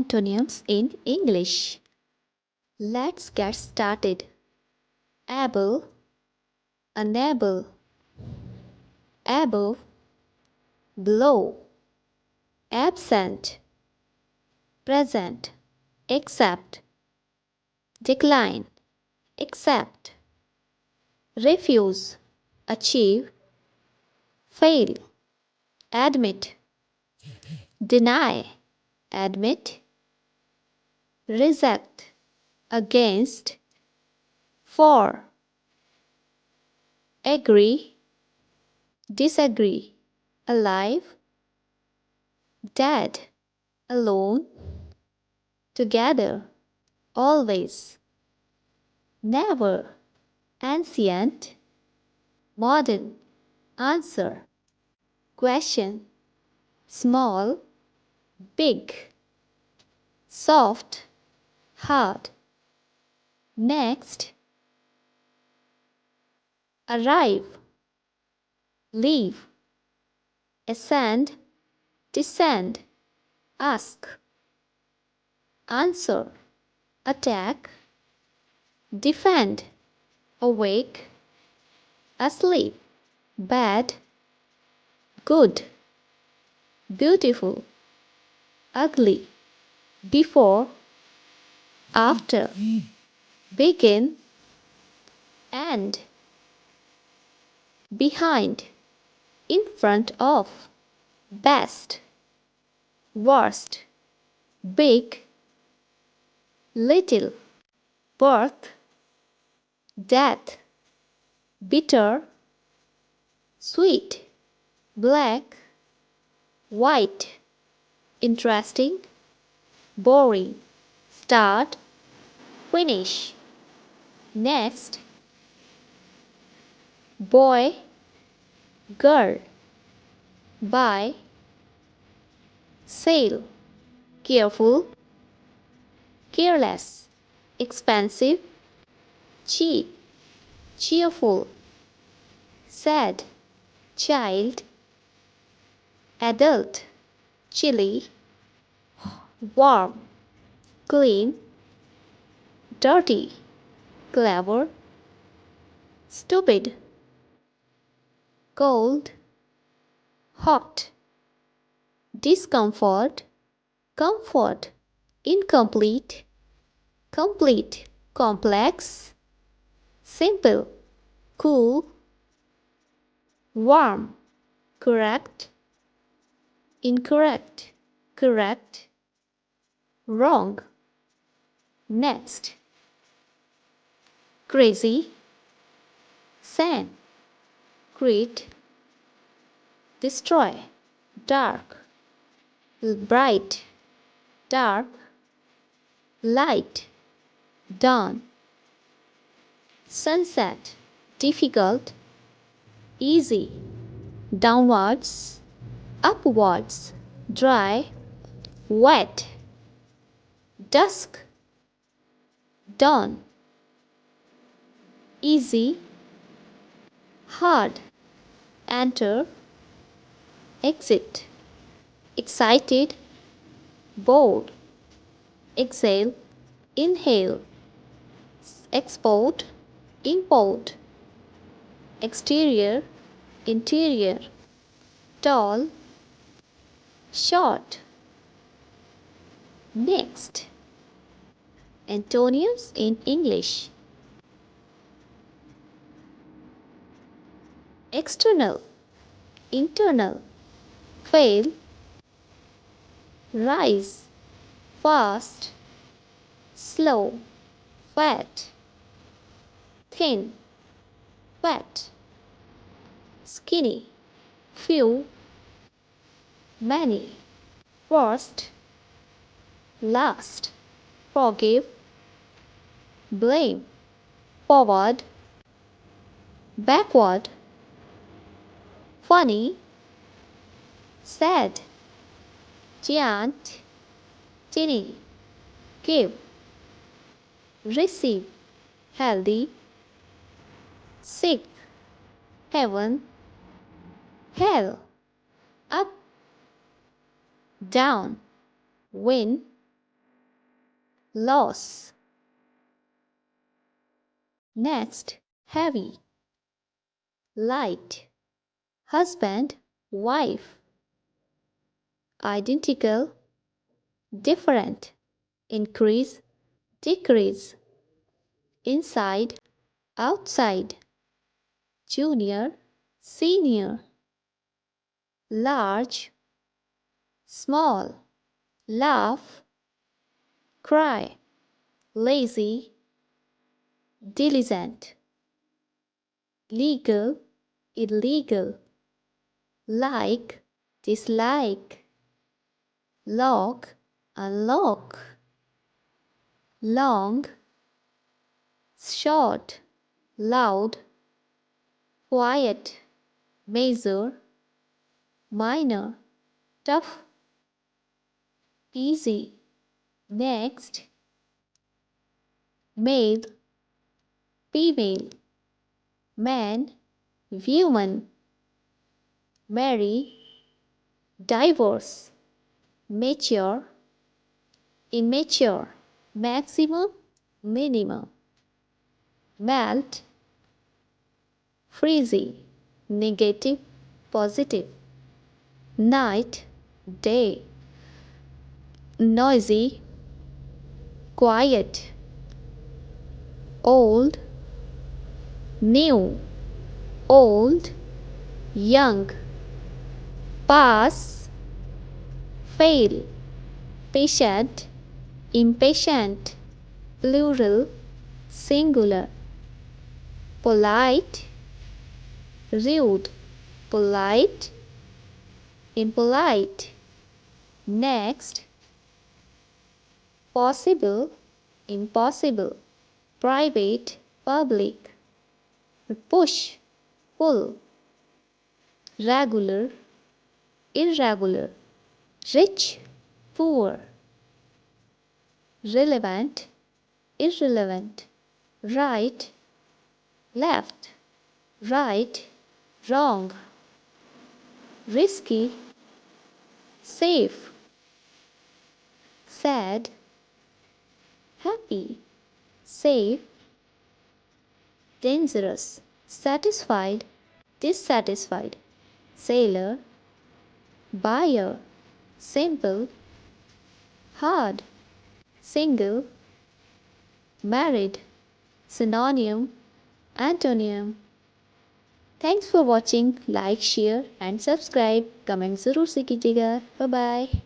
antonyms in English. Let's get started. Able, unable, above, below, absent, present, accept, decline, accept, refuse, achieve, fail, admit, deny, admit, reject, against, for, agree, disagree, alive, dead, alone, together, always, never, ancient, modern, answer, question, small, big, soft, hard, next, arrive, leave, ascend, descend, ask, answer, attack, defend, awake, asleep, bad, good, beautiful, ugly, before, after, begin, end, behind, in front of, best, worst, big, little, birth, death, bitter, sweet, black, white, interesting, boring, start, finish, next, boy, girl, buy, sale, careful, careless, expensive, cheap, cheerful, sad, child, adult, chilly, warm, clean, dirty, clever, stupid, cold, hot, discomfort, comfort, incomplete, complete, complex, simple, cool, warm, correct, incorrect, correct, wrong, next, crazy, sane, create, destroy, dark, bright, dark, light, dawn, sunset, difficult, easy, downwards, upwards, dry, wet, dusk, dawn, easy, hard, enter, exit, excited, bored, exhale, inhale, export, import, exterior, interior, tall, short. Next, antonyms in English. External, internal, fail, rise, fast, slow, fat, thin, fat, skinny, few, many, first, last, forgive, blame, forward, backward, funny, sad, giant, tinny, give, receive, healthy, sick, heaven, hell, up, down, win, loss. Next, heavy, light, husband, wife, identical, different, increase, decrease, inside, outside, junior, senior, large, small, laugh, cry, lazy, diligent, legal, illegal, like, dislike, lock, unlock, long, short, loud, quiet, measure, minor, tough, easy. Next, male, female, man, woman, marry, divorce, mature, immature, maximum, minimum, melt, freezy, negative, positive, night, day, noisy, quiet, old, new, old, young, pass, fail, patient, impatient, plural, singular, polite, rude, polite, impolite. Next, possible, impossible, private, public, push, pull, regular, irregular, rich, poor, relevant, irrelevant, right, left, right, wrong, risky, safe, sad, happy, safe, dangerous, satisfied, dissatisfied, sailor, buyer, simple, hard, single, married, synonym, antonym. Thanks for watching. Like, share and subscribe. Comment ज़रूर से कीजिएगा. Bye bye.